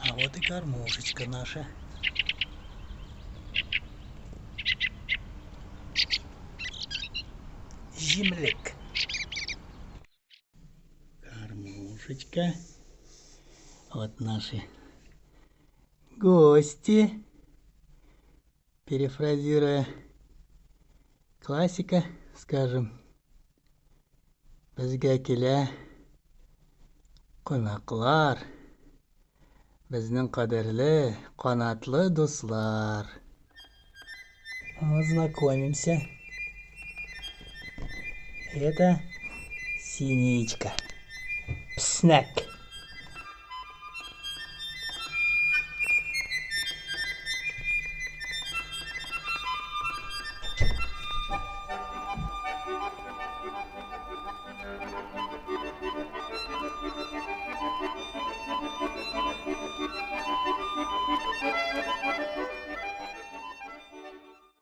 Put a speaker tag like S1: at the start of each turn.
S1: А вот и кормушечка наша. Земляк. Кормушечка. Вот наши гости. Перефразируя классика, скажем, безгә килә кунаклар, безнең кадерле, канатлы дуслар. Знакомимся. Это Синичка. Снег.